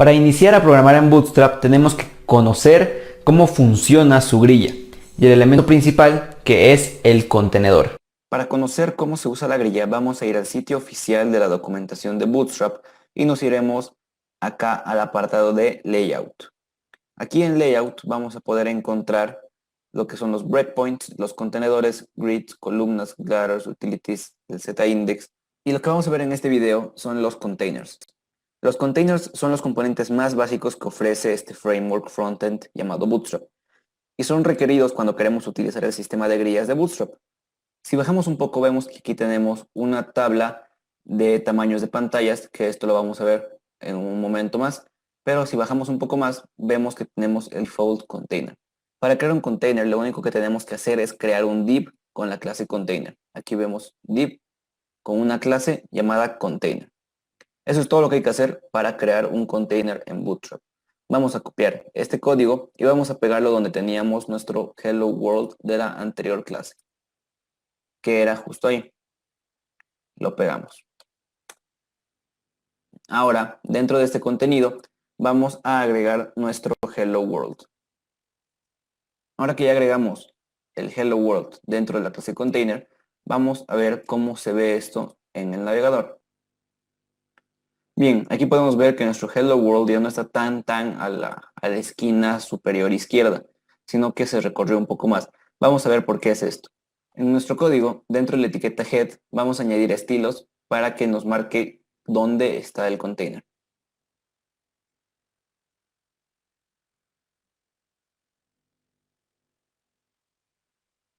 Para iniciar a programar en Bootstrap tenemos que conocer cómo funciona su grilla y el elemento principal, que es el contenedor. Para conocer cómo se usa la grilla vamos a ir al sitio oficial de la documentación de Bootstrap y nos iremos acá al apartado de Layout. Aquí en Layout vamos a poder encontrar lo que son los breakpoints, los contenedores, grids, columnas, gutters, utilities, el Z-index. Y lo que vamos a ver en este video son los containers. Los containers son los componentes más básicos que ofrece este framework frontend llamado Bootstrap y son requeridos cuando queremos utilizar el sistema de grillas de Bootstrap. Si bajamos un poco vemos que aquí tenemos una tabla de tamaños de pantallas, que esto lo vamos a ver en un momento más, pero si bajamos un poco más vemos que tenemos el fold container. Para crear un container lo único que tenemos que hacer es crear un div con la clase container. Aquí vemos div con una clase llamada container. Eso es todo lo que hay que hacer para crear un container en Bootstrap. Vamos a copiar este código y vamos a pegarlo donde teníamos nuestro Hello World de la anterior clase, que era justo ahí. Lo pegamos. Ahora, dentro de este contenido, vamos a agregar nuestro Hello World. Ahora que ya agregamos el Hello World dentro de la clase container, vamos a ver cómo se ve esto en el navegador. Bien, aquí podemos ver que nuestro Hello World ya no está tan a la esquina superior izquierda, sino que se recorrió un poco más. Vamos a ver por qué es esto. En nuestro código, dentro de la etiqueta head, vamos a añadir estilos para que nos marque dónde está el container.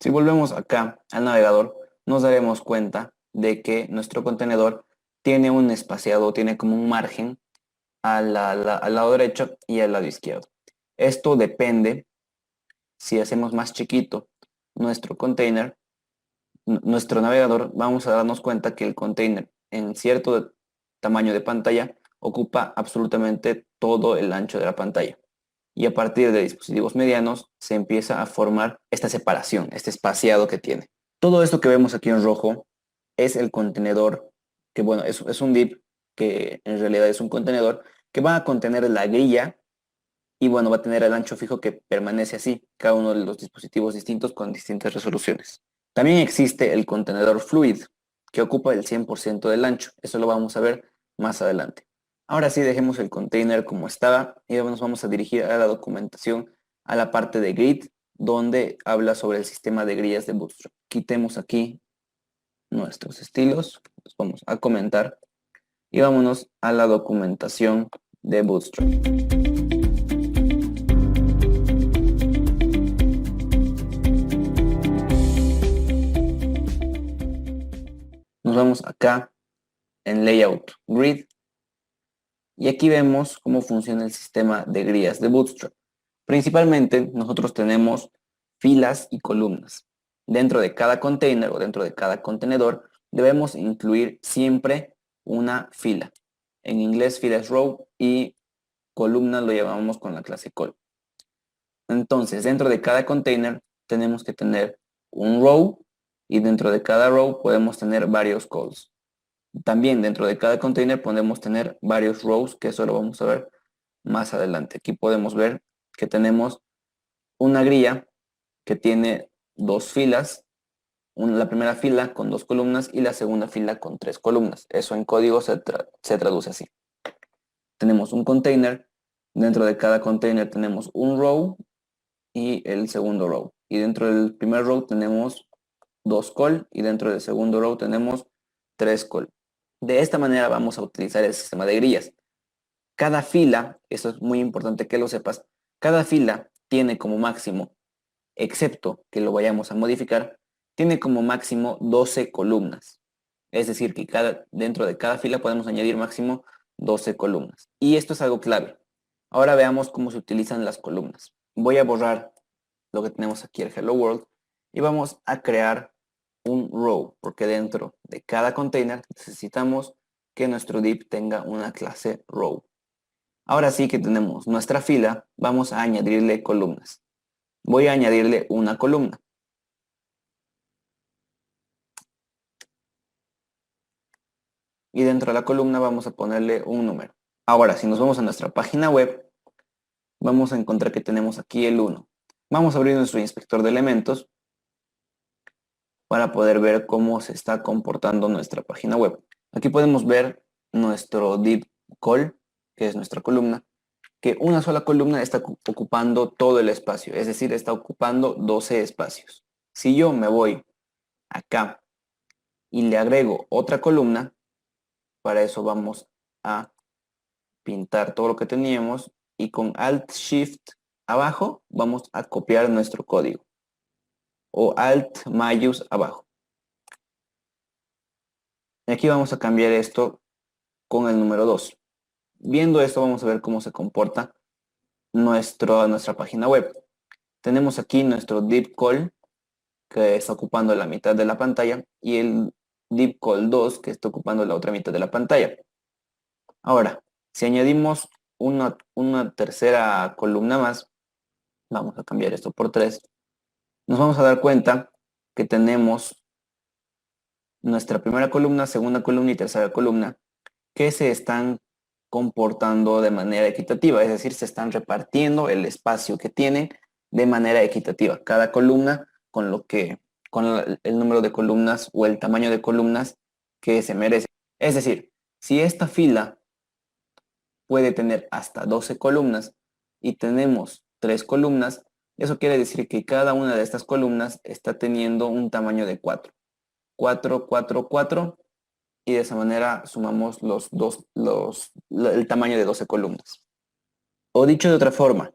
Si volvemos acá al navegador, nos daremos cuenta de que nuestro contenedor tiene un espaciado, tiene como un margen al lado derecho y al lado izquierdo. Esto depende si hacemos más chiquito nuestro container, nuestro navegador, vamos a darnos cuenta que el container en cierto tamaño de pantalla ocupa absolutamente todo el ancho de la pantalla. Y a partir de dispositivos medianos se empieza a formar esta separación, este espaciado que tiene. Todo esto que vemos aquí en rojo es el contenedor, que bueno, es un div que en realidad es un contenedor que va a contener la grilla y bueno, va a tener el ancho fijo que permanece así, cada uno de los dispositivos distintos con distintas resoluciones. También existe el contenedor fluid, que ocupa el 100% del ancho. Eso lo vamos a ver más adelante. Ahora sí, dejemos el container como estaba y nos vamos a dirigir a la documentación, a la parte de grid, donde habla sobre el sistema de grillas de Bootstrap. Quitemos aquí nuestros estilos, los vamos a comentar y vámonos a la documentación de Bootstrap. Nos vamos acá en Layout Grid y aquí vemos cómo funciona el sistema de grillas de Bootstrap. Principalmente nosotros tenemos filas y columnas. Dentro de cada container o dentro de cada contenedor debemos incluir siempre una fila. En inglés fila es row y columna lo llamamos con la clase col. Entonces dentro de cada container tenemos que tener un row y dentro de cada row podemos tener varios calls. También dentro de cada container podemos tener varios rows, que eso lo vamos a ver más adelante. Aquí podemos ver que tenemos una grilla que tiene dos filas, la primera fila con dos columnas y la segunda fila con tres columnas. Eso en código se traduce así. Tenemos un container, dentro de cada container tenemos un row y el segundo row. Y dentro del primer row tenemos dos call y dentro del segundo row tenemos tres call. De esta manera vamos a utilizar el sistema de grillas. Cada fila, eso es muy importante que lo sepas, cada fila tiene como máximo, excepto que lo vayamos a modificar, tiene como máximo 12 columnas. Es decir, que dentro de cada fila podemos añadir máximo 12 columnas. Y esto es algo clave. Ahora veamos cómo se utilizan las columnas. Voy a borrar lo que tenemos aquí, el Hello World, y vamos a crear un row, porque dentro de cada container necesitamos que nuestro div tenga una clase row. Ahora sí que tenemos nuestra fila, vamos a añadirle columnas. Voy a añadirle una columna. Y dentro de la columna vamos a ponerle un número. Ahora, si nos vamos a nuestra página web, vamos a encontrar que tenemos aquí el 1. Vamos a abrir nuestro inspector de elementos para poder ver cómo se está comportando nuestra página web. Aquí podemos ver nuestro div col, que es nuestra columna, que una sola columna está ocupando todo el espacio, es decir, está ocupando 12 espacios. Si yo me voy acá y le agrego otra columna, para eso vamos a pintar todo lo que teníamos y con Alt Shift abajo vamos a copiar nuestro código o Alt mayús abajo. Y aquí vamos a cambiar esto con el número 2. Viendo esto vamos a ver cómo se comporta nuestra página web. Tenemos aquí nuestro div call que está ocupando la mitad de la pantalla y el div call 2 que está ocupando la otra mitad de la pantalla. Ahora, si añadimos una tercera columna más, vamos a cambiar esto por 3, nos vamos a dar cuenta que tenemos nuestra primera columna, segunda columna y tercera columna que se están comportando de manera equitativa, es decir, se están repartiendo el espacio que tienen de manera equitativa. Cada columna con el número de columnas o el tamaño de columnas que se merece. Es decir, si esta fila puede tener hasta 12 columnas y tenemos 3 columnas, eso quiere decir que cada una de estas columnas está teniendo un tamaño de 4. 4, 4, 4 y de esa manera sumamos el tamaño de 12 columnas. O dicho de otra forma,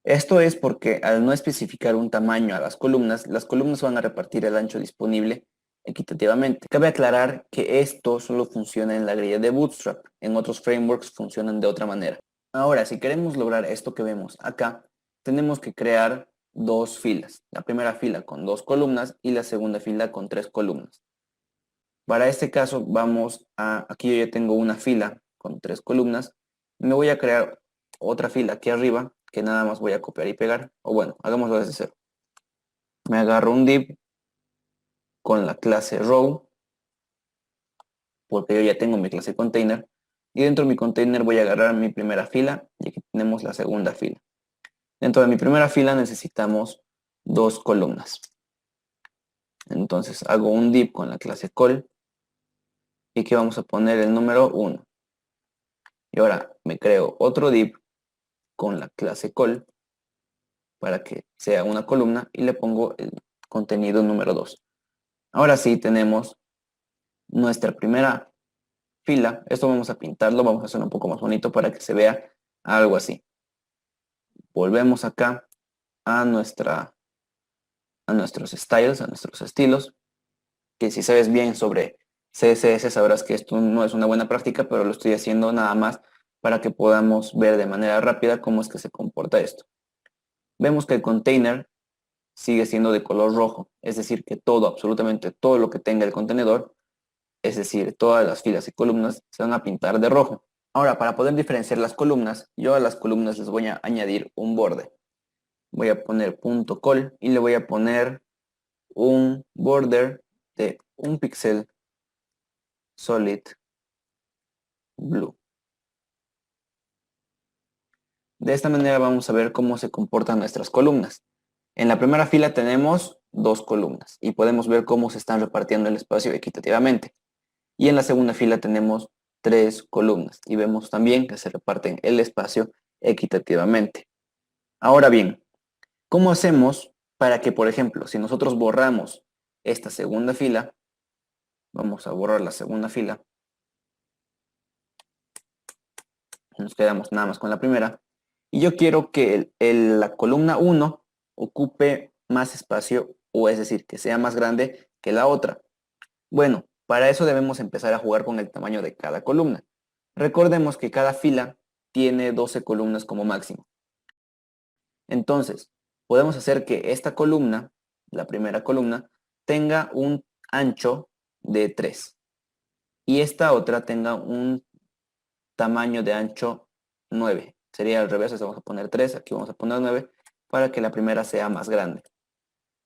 esto es porque al no especificar un tamaño a las columnas van a repartir el ancho disponible equitativamente. Cabe aclarar que esto solo funciona en la grilla de Bootstrap, en otros frameworks funcionan de otra manera. Ahora, si queremos lograr esto que vemos acá, tenemos que crear dos filas. La primera fila con 2 columnas y la segunda fila con 3 columnas. Para este caso aquí yo ya tengo una fila con 3 columnas. Me voy a crear otra fila aquí arriba que nada más voy a copiar y pegar. O bueno, hagámoslo desde cero. Me agarro un div con la clase row, porque yo ya tengo mi clase container. Y dentro de mi container voy a agarrar mi primera fila y aquí tenemos la segunda fila. Dentro de mi primera fila necesitamos 2 columnas. Entonces hago un div con la clase col y aquí vamos a poner el número 1. Y ahora me creo otro div con la clase col para que sea una columna y le pongo el contenido número 2. Ahora sí tenemos nuestra primera fila. Esto vamos a pintarlo, vamos a hacerlo un poco más bonito para que se vea algo así. Volvemos acá a nuestros styles, a nuestros estilos, que si sabes bien sobre CSS sabrás que esto no es una buena práctica, pero lo estoy haciendo nada más para que podamos ver de manera rápida cómo es que se comporta esto. Vemos que el container sigue siendo de color rojo, es decir, que todo, absolutamente todo lo que tenga el contenedor, es decir, todas las filas y columnas, se van a pintar de rojo. Ahora, para poder diferenciar las columnas, yo a las columnas les voy a añadir un borde. Voy a poner punto col y le voy a poner un border de 1 píxel solid blue. De esta manera vamos a ver cómo se comportan nuestras columnas. En la primera fila tenemos 2 columnas y podemos ver cómo se están repartiendo el espacio equitativamente. Y en la segunda fila tenemos 3 columnas y vemos también que se reparten el espacio equitativamente. Ahora bien, ¿cómo hacemos para que, por ejemplo, si nosotros borramos esta segunda fila, vamos a borrar la segunda fila, nos quedamos nada más con la primera, y yo quiero que la columna 1 ocupe más espacio, o es decir, que sea más grande que la otra? Bueno, para eso debemos empezar a jugar con el tamaño de cada columna. Recordemos que cada fila tiene 12 columnas como máximo. Entonces, podemos hacer que esta columna, la primera columna, tenga un ancho de 3 y esta otra tenga un tamaño de ancho 9. Sería al revés, vamos a poner 3, aquí vamos a poner 9 para que la primera sea más grande.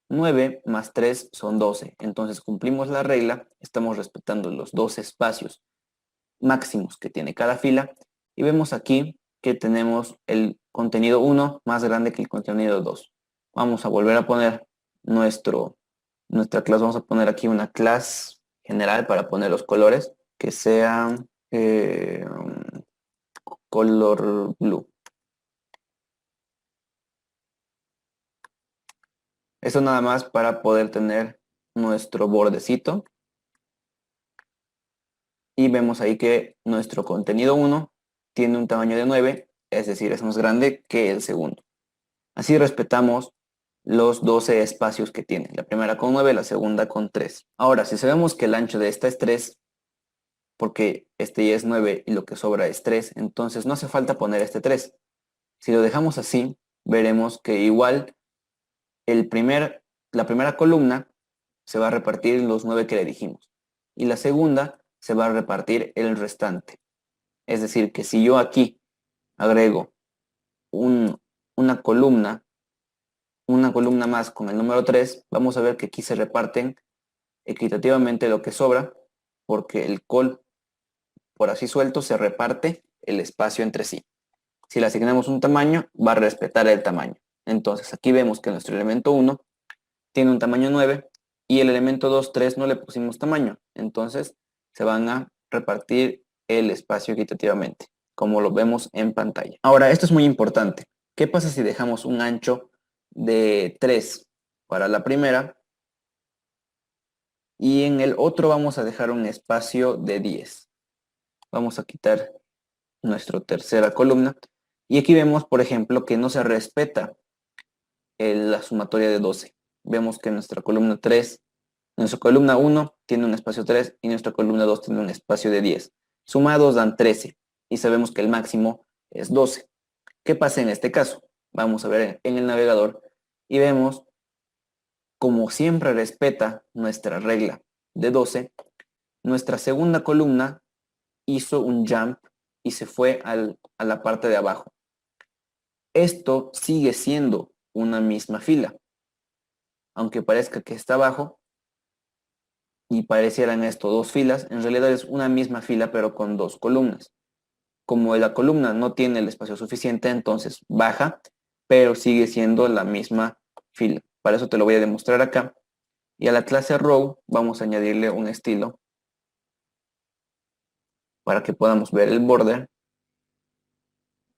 9 más 3 son 12, entonces cumplimos la regla, estamos respetando los 12 espacios máximos que tiene cada fila Y vemos aquí que tenemos el contenido 1 más grande que el contenido 2. Vamos a volver a poner nuestra clase. Vamos a poner aquí una clase general para poner los colores, que sea color blue. Eso nada más para poder tener nuestro bordecito. Y vemos ahí que nuestro contenido 1 tiene un tamaño de 9, es decir, es más grande que el segundo. Así respetamos los 12 espacios que tiene, la primera con 9, la segunda con 3. Ahora, si sabemos que el ancho de esta es 3, porque este ya es 9 y lo que sobra es 3, entonces no hace falta poner este 3. Si lo dejamos así, veremos que igual la primera columna se va a repartir los 9 que le dijimos y la segunda se va a repartir el restante. Es decir, que si yo aquí agrego una columna más con el número 3, vamos a ver que aquí se reparten equitativamente lo que sobra, porque el col, por así suelto, se reparte el espacio entre sí. Si le asignamos un tamaño, va a respetar el tamaño. Entonces aquí vemos que nuestro elemento 1 tiene un tamaño 9 y el elemento 2, 3 no le pusimos tamaño. Entonces se van a repartir el espacio equitativamente, como lo vemos en pantalla. Ahora, esto es muy importante. ¿Qué pasa si dejamos un ancho de 3 para la primera y en el otro vamos a dejar un espacio de 10? Vamos a quitar nuestra tercera columna y aquí vemos, por ejemplo, que no se respeta la sumatoria de 12. Vemos que nuestra columna 1 tiene un espacio 3 y nuestra columna 2 tiene un espacio de 10. Sumados dan 13 y sabemos que el máximo es 12. ¿Qué pasa en este caso? Vamos a ver en el navegador y vemos, como siempre respeta nuestra regla de 12, nuestra segunda columna hizo un jump y se fue a la parte de abajo. Esto sigue siendo una misma fila. Aunque parezca que está abajo y parecieran esto dos filas, en realidad es una misma fila pero con dos columnas. Como la columna no tiene el espacio suficiente, entonces baja, pero sigue siendo la misma fila. Para eso te lo voy a demostrar acá. Y a la clase row vamos a añadirle un estilo para que podamos ver el border.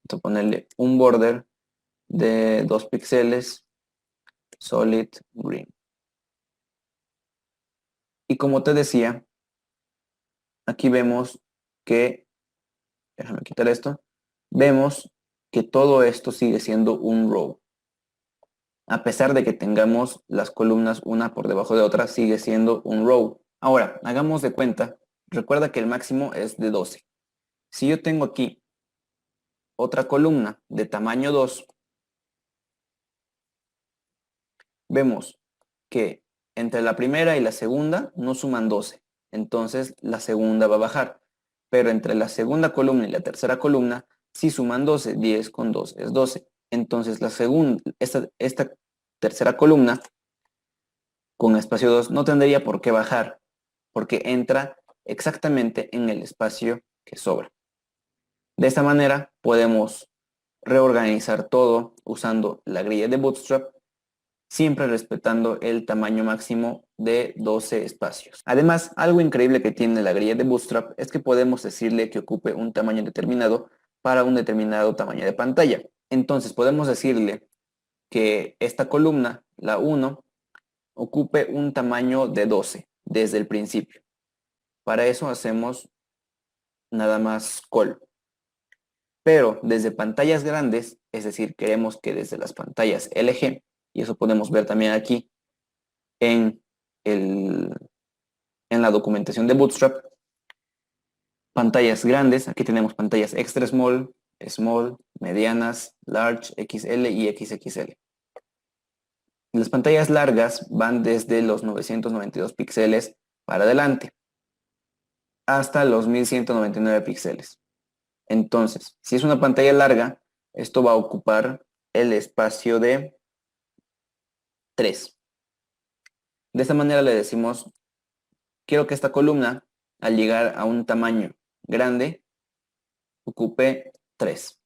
Vamos a ponerle un border de 2 píxeles, solid green. Y como te decía, aquí vemos que, déjame quitar esto, vemos que todo esto sigue siendo un row. A pesar de que tengamos las columnas una por debajo de otra, sigue siendo un row. Ahora, hagamos de cuenta, recuerda que el máximo es de 12. Si yo tengo aquí otra columna de tamaño 2, vemos que entre la primera y la segunda no suman 12. Entonces la segunda va a bajar. Pero entre la segunda columna y la tercera columna sí suman 12. 10 con 2 es 12. Entonces esta tercera columna con espacio 2 no tendría por qué bajar, porque entra exactamente en el espacio que sobra. De esta manera podemos reorganizar todo usando la grilla de Bootstrap, siempre respetando el tamaño máximo de 12 espacios. Además, algo increíble que tiene la grilla de Bootstrap es que podemos decirle que ocupe un tamaño determinado para un determinado tamaño de pantalla. Entonces podemos decirle que esta columna, la 1, ocupe un tamaño de 12 desde el principio. Para eso hacemos nada más call. Pero desde pantallas grandes, es decir, queremos que desde las pantallas LG, y eso podemos ver también aquí en, en la documentación de Bootstrap, pantallas grandes, aquí tenemos pantallas extra small, small, medianas, large, XL y XXL. Las pantallas largas van desde los 992 píxeles para adelante hasta los 1199 píxeles. Entonces, si es una pantalla larga, esto va a ocupar el espacio de 3. De esta manera le decimos, quiero que esta columna, al llegar a un tamaño grande, ocupe 3.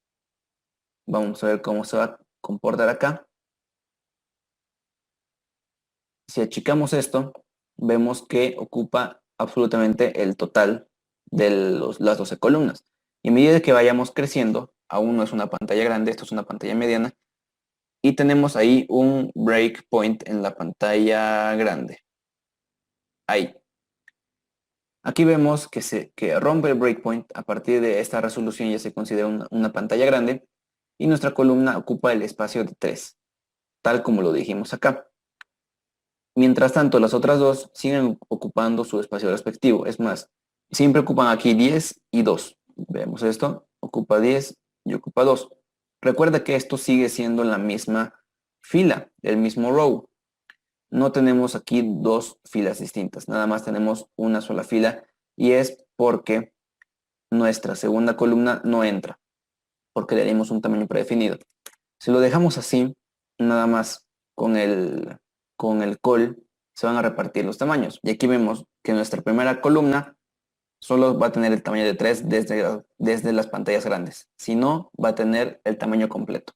Vamos a ver cómo se va a comportar acá. Si achicamos esto, vemos que ocupa absolutamente el total de las 12 columnas. Y a medida que vayamos creciendo, aún no es una pantalla grande, esto es una pantalla mediana, y tenemos ahí un breakpoint en la pantalla grande. Ahí. Aquí vemos que rompe el breakpoint. A partir de esta resolución ya se considera una pantalla grande y nuestra columna ocupa el espacio de 3, tal como lo dijimos acá. Mientras tanto, las otras dos siguen ocupando su espacio respectivo. Es más, siempre ocupan aquí 10 y 2. Vemos esto, ocupa 10 y ocupa 2. Recuerda que esto sigue siendo la misma fila, el mismo row. No tenemos aquí dos filas distintas, nada más tenemos una sola fila y es porque nuestra segunda columna no entra, porque le dimos un tamaño predefinido. Si lo dejamos así, nada más con el col se van a repartir los tamaños. Y aquí vemos que nuestra primera columna solo va a tener el tamaño de 3 desde las pantallas grandes. Si no, va a tener el tamaño completo.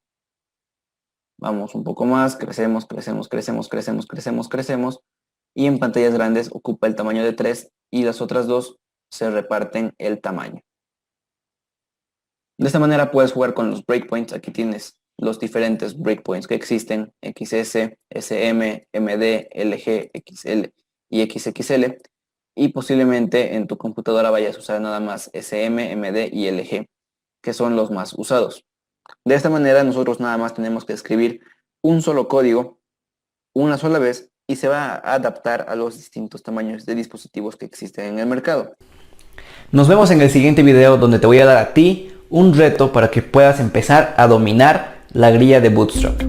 Vamos un poco más, crecemos, crecemos, crecemos, crecemos, crecemos, crecemos. Y en pantallas grandes ocupa el tamaño de 3 y las otras dos se reparten el tamaño. De esta manera puedes jugar con los breakpoints. Aquí tienes los diferentes breakpoints que existen: XS, SM, MD, LG, XL y XXL. Y posiblemente en tu computadora vayas a usar nada más SM, MD y LG, que son los más usados. De esta manera nosotros nada más tenemos que escribir un solo código una sola vez y se va a adaptar a los distintos tamaños de dispositivos que existen en el mercado. Nos vemos en el siguiente video, donde te voy a dar a ti un reto para que puedas empezar a dominar la grilla de Bootstrap.